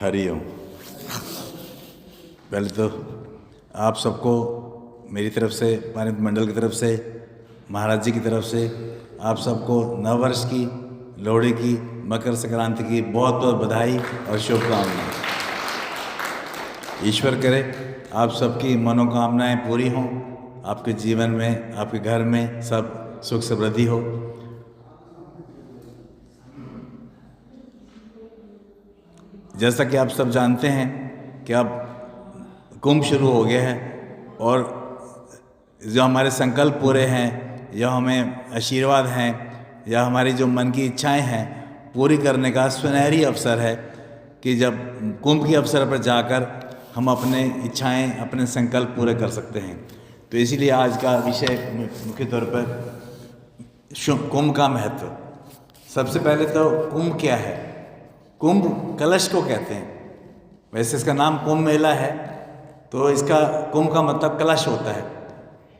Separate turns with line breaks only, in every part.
हरि ओम। पहले तो आप सबको मेरी तरफ से, पानित मंडल की तरफ से, महाराज जी की तरफ से आप सबको नववर्ष की, लोहड़ी की, मकर संक्रांति की बहुत बहुत बधाई और शुभकामनाएं। ईश्वर करे आप सबकी मनोकामनाएं पूरी हों, आपके जीवन में, आपके घर में सब सुख समृद्धि हो। जैसा कि आप सब जानते हैं कि अब कुंभ शुरू हो गया है और जो हमारे संकल्प पूरे हैं या हमें आशीर्वाद हैं या हमारी जो मन की इच्छाएं हैं पूरी करने का सुनहरी अवसर है कि जब कुंभ के अवसर पर जाकर हम अपने इच्छाएं, अपने संकल्प पूरे कर सकते हैं। तो इसीलिए आज का विषय मुख्य तौर पर कुंभ का महत्व। सबसे पहले तो कुंभ क्या है? कुंभ कलश को कहते हैं। वैसे इसका नाम कुंभ मेला है, तो इसका कुंभ का मतलब कलश होता है।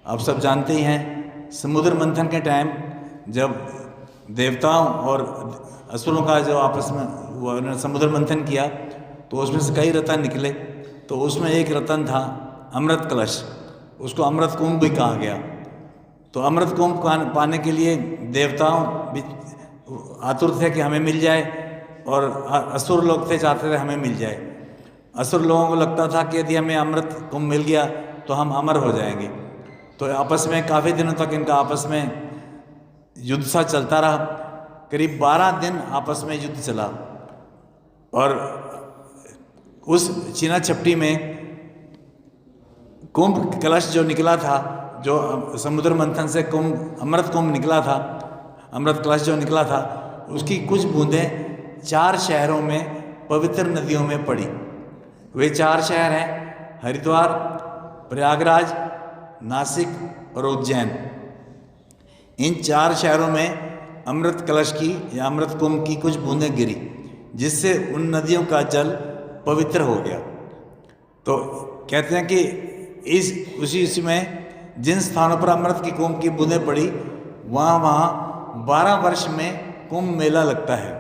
आप सब जानते ही हैं, समुद्र मंथन के टाइम जब देवताओं और असुरों का जो आपस में उन्होंने समुद्र मंथन किया तो उसमें से कई रत्न निकले। तो उसमें एक रत्न था अमृत कलश, उसको अमृत कुंभ भी कहा गया। तो अमृत कुंभ पाने के लिए देवताओं भी आतुर थे कि हमें मिल जाए, और असुर लोग थे, चाहते थे हमें मिल जाए। असुर लोगों को लगता था कि यदि हमें अमृत कुंभ मिल गया तो हम अमर हो जाएंगे। तो आपस में काफ़ी दिनों तक इनका आपस में युद्ध सा चलता रहा। करीब 12 दिन आपस में युद्ध चला और उस चीना चपटी में कुंभ कलश जो निकला था, जो समुद्र मंथन से कुंभ अमृत कुंभ निकला था, अमृत कलश जो निकला था, उसकी कुछ बूंदें 4 शहरों में पवित्र नदियों में पड़ी। वे 4 शहर हैं हरिद्वार, प्रयागराज, नासिक और उज्जैन। इन 4 शहरों में अमृत कलश की या अमृत कुंभ की कुछ बूंदें गिरी, जिससे उन नदियों का जल पवित्र हो गया। तो कहते हैं कि उसी में जिन स्थानों पर अमृत की कुंभ की बूंदें पड़ी वहाँ 12 वर्ष में कुंभ मेला लगता है।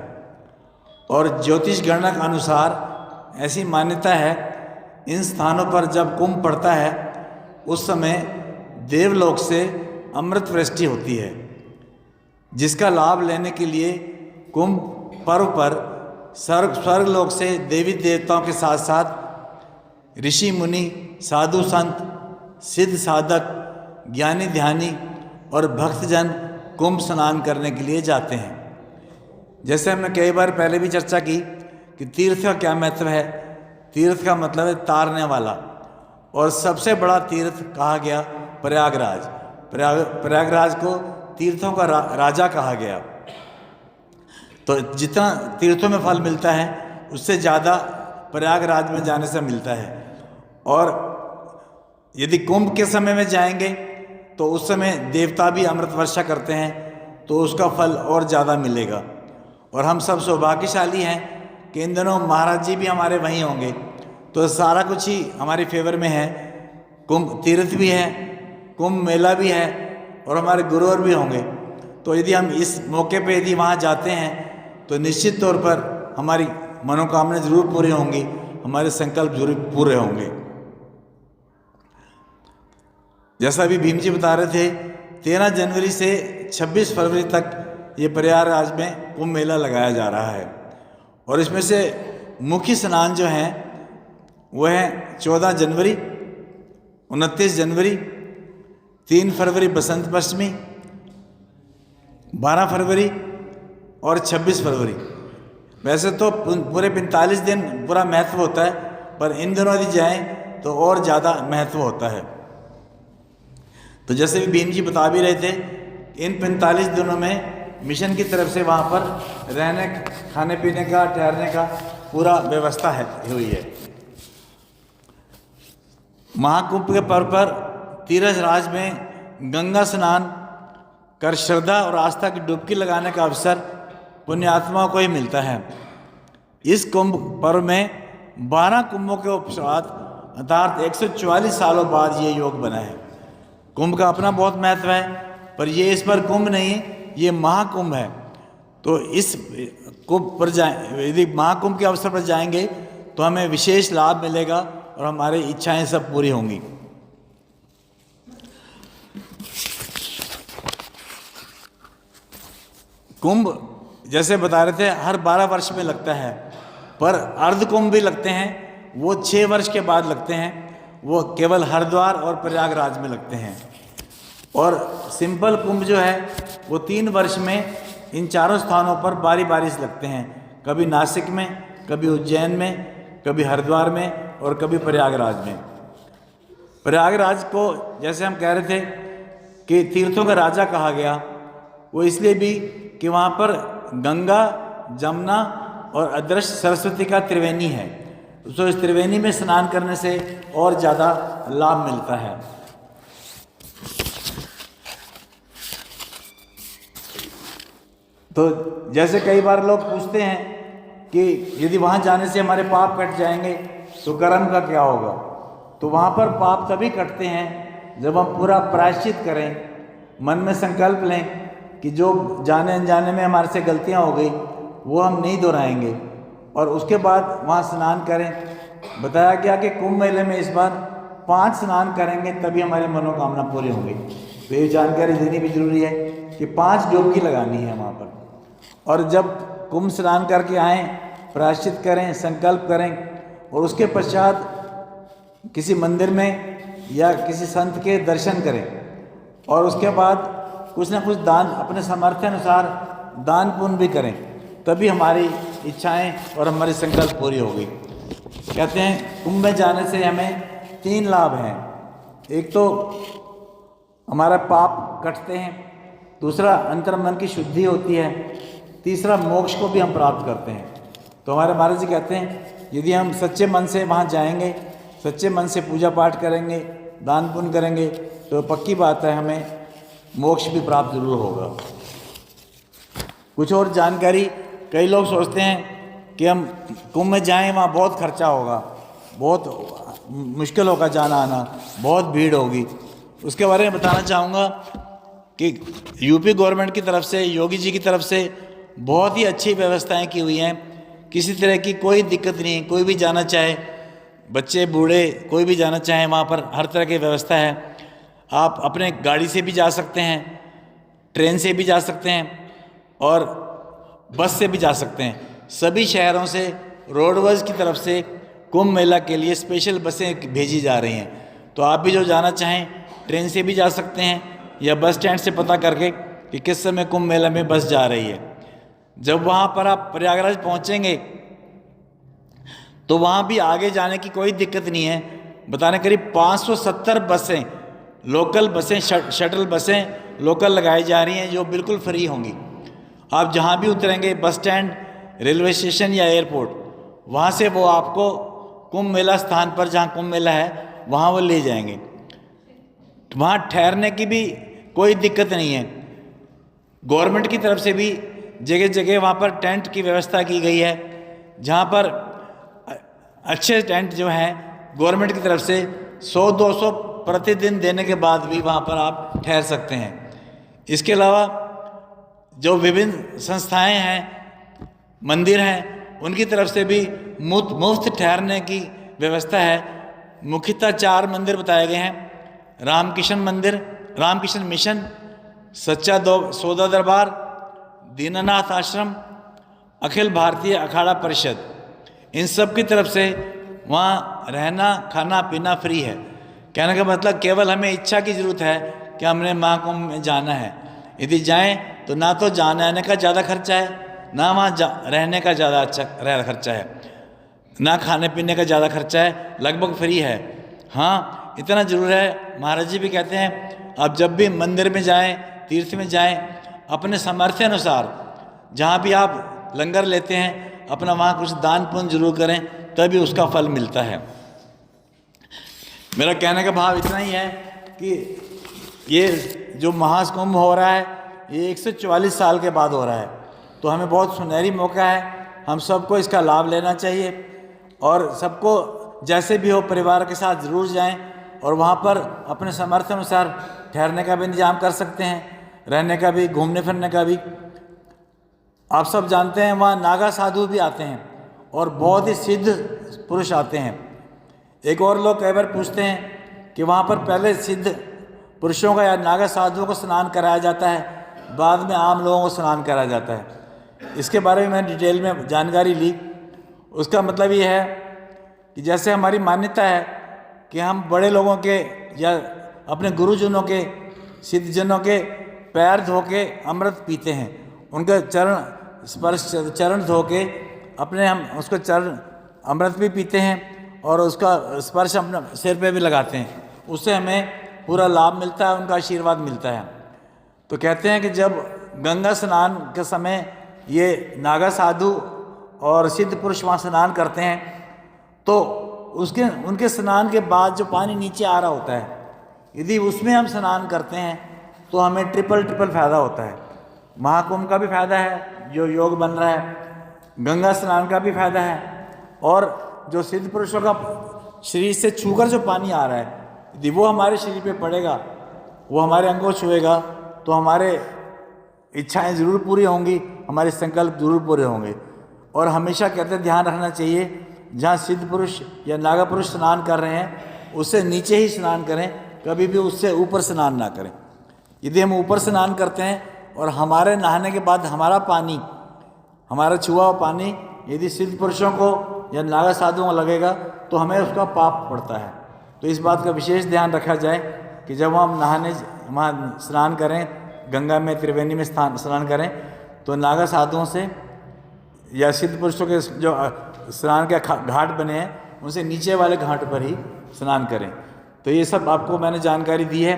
और ज्योतिष गणना के अनुसार ऐसी मान्यता है, इन स्थानों पर जब कुंभ पड़ता है उस समय देवलोक से अमृत वृष्टि होती है, जिसका लाभ लेने के लिए कुंभ पर्व पर स्वर्ग लोक से देवी देवताओं के साथ साथ ऋषि मुनि, साधु संत, सिद्ध साधक, ज्ञानी ध्यानी और भक्तजन कुंभ स्नान करने के लिए जाते हैं। जैसे हमने कई बार पहले भी चर्चा की कि तीर्थ का क्या महत्व है। तीर्थ का मतलब है तारने वाला, और सबसे बड़ा तीर्थ कहा गया प्रयागराज। प्रयागराज को तीर्थों का राजा कहा गया। तो जितना तीर्थों में फल मिलता है उससे ज़्यादा प्रयागराज में जाने से मिलता है। और यदि कुंभ के समय में जाएंगे तो उस समय देवता भी अमृत वर्षा करते हैं, तो उसका फल और ज़्यादा मिलेगा। और हम सब सौभाग्यशाली हैं कि इन दिनों महाराज जी भी हमारे वहीं होंगे, तो सारा कुछ ही हमारे फेवर में है। कुंभ तीर्थ भी है, कुंभ मेला भी है, और हमारे गुरुवर भी होंगे। तो यदि हम इस मौके पे यदि वहाँ जाते हैं तो निश्चित तौर पर हमारी मनोकामनाएं जरूर पूरी होंगी, हमारे संकल्प जरूर पूरे होंगे। जैसा अभी भीम जी बता रहे थे, 13 जनवरी से 26 फरवरी तक ये प्रयागराज में कुंभ मेला लगाया जा रहा है। और इसमें से मुख्य स्नान जो हैं वो हैं 14 जनवरी, 29 जनवरी, 3 फरवरी बसंत पंचमी, 12 फरवरी और 26 फरवरी। वैसे तो पूरे 45 दिन पूरा महत्व होता है, पर इन दिनों यदि जाएं तो और ज़्यादा महत्व होता है। तो जैसे भी भीम जी बता भी रहे थे, इन 45 दिनों में मिशन की तरफ से वहाँ पर रहने, खाने पीने का, ठहरने का पूरा व्यवस्था हुई है। महाकुंभ के पर्व पर तीर्थराज में गंगा स्नान कर श्रद्धा और आस्था की डुबकी लगाने का अवसर पुण्यात्माओं को ही मिलता है। इस कुंभ पर्व में 12 कुंभों के उपरांत अर्थात 144 सालों बाद ये योग बना है। कुंभ का अपना बहुत महत्व है, पर ये इस पर कुंभ नहीं, ये महाकुंभ है। तो इस कुंभ पर यदि महाकुंभ के अवसर पर जाएंगे तो हमें विशेष लाभ मिलेगा और हमारी इच्छाएं सब पूरी होंगी। कुंभ जैसे बता रहे थे हर 12 वर्ष में लगता है, पर अर्ध कुंभ भी लगते हैं, वो 6 वर्ष के बाद लगते हैं, वो केवल हरिद्वार और प्रयागराज में लगते हैं। और सिंपल कुंभ जो है वो 3 वर्ष में इन चारों स्थानों पर बारी बारी से लगते हैं, कभी नासिक में, कभी उज्जैन में, कभी हरिद्वार में और कभी प्रयागराज में। प्रयागराज को जैसे हम कह रहे थे कि तीर्थों का राजा कहा गया, वो इसलिए भी कि वहाँ पर गंगा, जमुना और अदृश्य सरस्वती का त्रिवेणी है, तो इस त्रिवेणी में स्नान करने से और ज़्यादा लाभ मिलता है। तो जैसे कई बार लोग पूछते हैं कि यदि वहाँ जाने से हमारे पाप कट जाएंगे तो कर्म का क्या होगा, तो वहाँ पर पाप तभी कटते हैं जब हम पूरा प्रायश्चित करें, मन में संकल्प लें कि जो जाने अनजाने में हमारे से गलतियाँ हो गई वो हम नहीं दोहराएंगे, और उसके बाद वहाँ स्नान करें। बताया गया कि कुंभ मेले में इस बार 5 स्नान करेंगे तभी हमारी मनोकामना पूरी होगी। तो ये जानकारी देनी भी जरूरी है कि 5 डुबकी लगानी है वहाँ पर। और जब कुंभ स्नान करके आएँ, प्रायश्चित करें, संकल्प करें, और उसके पश्चात किसी मंदिर में या किसी संत के दर्शन करें, और उसके बाद कुछ ना कुछ दान अपने सामर्थ्य अनुसार दान पुण्य भी करें, तभी हमारी इच्छाएं और हमारी संकल्प पूरी होगी। कहते हैं कुंभ में जाने से हमें 3 लाभ हैं। एक तो हमारा पाप कटते हैं, दूसरा अंतर्मन की शुद्धि होती है, तीसरा मोक्ष को भी हम प्राप्त करते हैं। तो हमारे महाराज जी कहते हैं यदि हम सच्चे मन से वहाँ जाएंगे, सच्चे मन से पूजा पाठ करेंगे, दान पुण्य करेंगे, तो पक्की बात है हमें मोक्ष भी प्राप्त जरूर होगा। कुछ और जानकारी, कई लोग सोचते हैं कि हम कुंभ में जाएं, वहाँ बहुत खर्चा होगा, बहुत मुश्किल होगा जाना आना, बहुत भीड़ होगी। उसके बारे में बताना चाहूँगा कि यूपी गवर्नमेंट की तरफ से, योगी जी की तरफ से बहुत ही अच्छी व्यवस्थाएं की हुई हैं, किसी तरह की कोई दिक्कत नहीं। कोई भी जाना चाहे, बच्चे बूढ़े कोई भी जाना चाहे, वहाँ पर हर तरह की व्यवस्था है। आप अपने गाड़ी से भी जा सकते हैं, ट्रेन से भी जा सकते हैं और बस से भी जा सकते हैं। सभी शहरों से रोडवेज की तरफ से कुंभ मेला के लिए स्पेशल बसें भेजी जा रही हैं। तो आप भी जो जाना चाहें ट्रेन से भी जा सकते हैं या बस स्टैंड से पता करके कि किस समय कुंभ मेला में बस जा रही है। जब वहाँ पर आप प्रयागराज पहुँचेंगे तो वहाँ भी आगे जाने की कोई दिक्कत नहीं है। बताने करीब 570 बसें, लोकल बसें, शटल बसें लोकल लगाई जा रही हैं जो बिल्कुल फ्री होंगी। आप जहाँ भी उतरेंगे, बस स्टैंड, रेलवे स्टेशन या एयरपोर्ट, वहाँ से वो आपको कुंभ मेला स्थान पर जहाँ कुंभ मेला है वहाँ वो ले जाएंगे। वहाँ ठहरने की भी कोई दिक्कत नहीं है। गवर्नमेंट की तरफ से भी जगह जगह वहाँ पर टेंट की व्यवस्था की गई है, जहाँ पर अच्छे टेंट जो हैं गवर्नमेंट की तरफ से 100-200 प्रतिदिन देने के बाद भी वहाँ पर आप ठहर सकते हैं। इसके अलावा जो विभिन्न संस्थाएं हैं, मंदिर हैं, उनकी तरफ से भी मुफ्त ठहरने की व्यवस्था है। मुख्यतः 4 मंदिर बताए गए हैं: रामकृष्ण मंदिर, रामकृष्ण मिशन, सच्चा सौदा दरबार, दीनानाथ आश्रम, अखिल भारतीय अखाड़ा परिषद। इन सब की तरफ से वहाँ रहना, खाना पीना फ्री है। कहने का मतलब केवल हमें इच्छा की ज़रूरत है कि हमने महाकुंभ में जाना है। यदि जाएं तो ना तो जाने आने का ज़्यादा खर्चा है, ना वहाँ रहने का ज़्यादा अच्छा खर्चा है, ना खाने पीने का ज़्यादा खर्चा है, लगभग फ्री है। हाँ, इतना ज़रूर है, महाराज जी भी कहते हैं आप जब भी मंदिर में जाएं, तीर्थ में जाएं, अपने सामर्थ्य अनुसार जहाँ भी आप लंगर लेते हैं अपना वहाँ कुछ दान पुण्य जरूर करें, तभी उसका फल मिलता है। मेरा कहने का भाव इतना ही है कि ये जो महाकुंभ हो रहा है ये 144 साल के बाद हो रहा है, तो हमें बहुत सुनहरी मौका है, हम सबको इसका लाभ लेना चाहिए और सबको जैसे भी हो परिवार के साथ ज़रूर जाएं और वहाँ पर अपने सामर्थ्य अनुसार ठहरने का भी इंतजाम कर सकते हैं, रहने का भी, घूमने फिरने का भी। आप सब जानते हैं वहाँ नागा साधु भी आते हैं और बहुत ही सिद्ध पुरुष आते हैं। एक और लोग कई बार पूछते हैं कि वहाँ पर पहले सिद्ध पुरुषों का या नागा साधुओं को स्नान कराया जाता है, बाद में आम लोगों को स्नान कराया जाता है। इसके बारे में मैंने डिटेल में जानकारी ली। उसका मतलब ये है कि जैसे हमारी मान्यता है कि हम बड़े लोगों के या अपने गुरुजनों के, सिद्धजनों के पैर धो के अमृत पीते हैं, उनके चरण स्पर्श चरण धो के अपने हम उसको चरण अमृत भी पीते हैं और उसका स्पर्श अपने सिर पे भी लगाते हैं, उससे हमें पूरा लाभ मिलता है, उनका आशीर्वाद मिलता है। तो कहते हैं कि जब गंगा स्नान के समय ये नागा साधु और सिद्ध पुरुष वहाँ स्नान करते हैं तो उनके स्नान के बाद जो पानी नीचे आ रहा होता है, यदि उसमें हम स्नान करते हैं तो हमें ट्रिपल फ़ायदा होता है। महाकुंभ का भी फ़ायदा है जो योग बन रहा है, गंगा स्नान का भी फ़ायदा है, और जो सिद्ध पुरुषों का शरीर से छूकर जो पानी आ रहा है यदि वो हमारे शरीर पे पड़ेगा, वो हमारे अंगों को छुएगा तो हमारे इच्छाएं ज़रूर पूरी होंगी, हमारे संकल्प ज़रूर पूरे होंगे। और हमेशा कहते हैं ध्यान रखना चाहिए जहाँ सिद्ध पुरुष या नागा पुरुष स्नान कर रहे हैं उससे नीचे ही स्नान करें, कभी भी उससे ऊपर स्नान ना करें। यदि हम ऊपर स्नान करते हैं और हमारे नहाने के बाद हमारा पानी, हमारा छुआ हुआ पानी यदि सिद्ध पुरुषों को या नागा साधुओं को लगेगा तो हमें उसका पाप पड़ता है। तो इस बात का विशेष ध्यान रखा जाए कि जब हम नहाने वहाँ स्नान करें, गंगा में त्रिवेणी में स्नान करें, तो नागा साधुओं से या सिद्ध पुरुषों के जो स्नान के घाट बने हैं उनसे नीचे वाले घाट पर ही स्नान करें। तो ये सब आपको मैंने जानकारी दी है।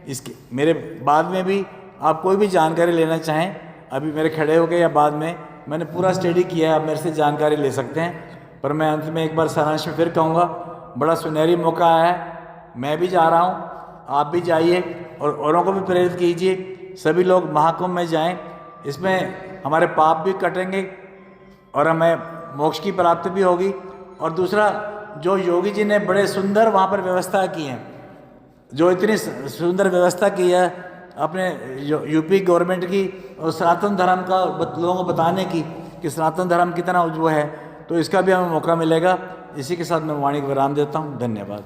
इसके मेरे बाद में भी आप कोई भी जानकारी लेना चाहें, अभी मेरे खड़े हो गए या बाद में, मैंने पूरा स्टडी किया है, आप मेरे से जानकारी ले सकते हैं। पर मैं अंत में एक बार सारांश में फिर कहूँगा, बड़ा सुनहरी मौका है, मैं भी जा रहा हूँ, आप भी जाइए और औरों को भी प्रेरित कीजिए, सभी लोग महाकुंभ में जाएं। इसमें हमारे पाप भी कटेंगे और हमें मोक्ष की प्राप्ति भी होगी। और दूसरा, जो योगी जी ने बड़े सुंदर वहाँ पर व्यवस्था की है, जो इतनी सुंदर व्यवस्था की है अपने यूपी गवर्नमेंट की और सनातन धर्म का लोगों को बताने की कि सनातन धर्म कितना वो है, तो इसका भी हमें मौका मिलेगा। इसी के साथ मैं वाणी को विराम देता हूँ। धन्यवाद।